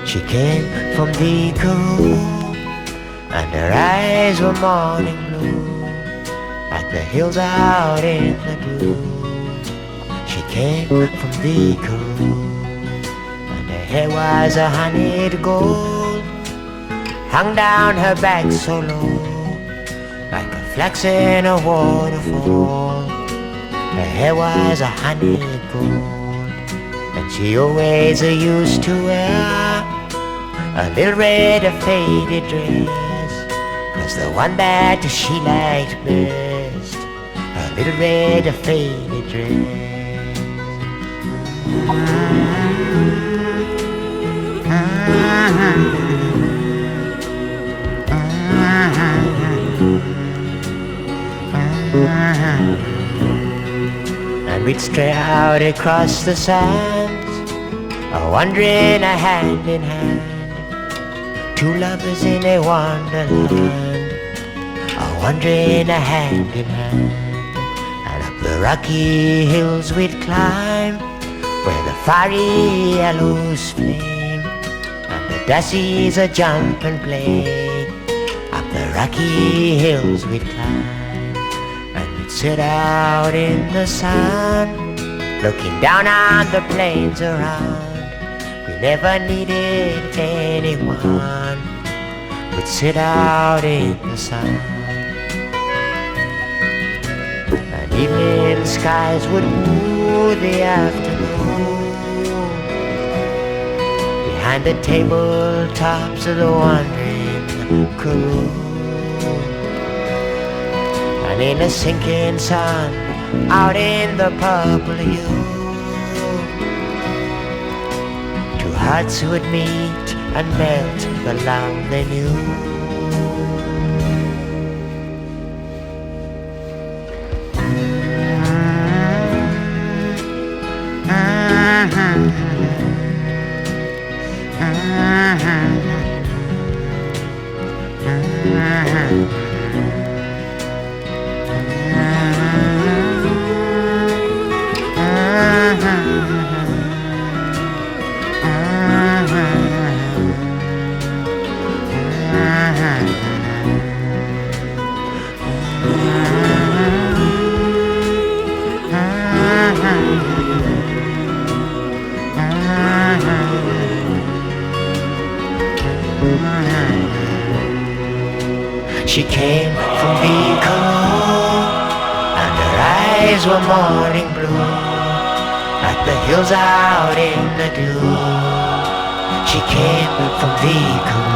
She came from the Karroo, and her eyes were morning blue, like the hills out in the blue. She came from the Karroo, and her hair was a honeyed gold, hung down her back so low, like a flax in a waterfall. Her hair was a honeyed gold, and she always used to wear a little red faded dress, 'cause the one that she liked best, a little red faded dress. And we'd stray out across the sands, wandering hand in hand, two lovers in a wonderland, wandering hand in hand. And up the rocky hills we'd climb, where the fiery yellows flame, and the dassies jump and play. Up the rocky hills we'd climb, and we'd sit out in the sun, looking down on the plains around. We never needed anyone, we'd sit out in the sun. And evening skies would woo the afternoon, behind the tabletops of the wandering Karroo. And in the sinking sun, out in the purple hue, hearts would meet and melt the love they knew. She came from the Karroo, and her eyes were morning blue, like the hills out in the dew. She came from the Karroo.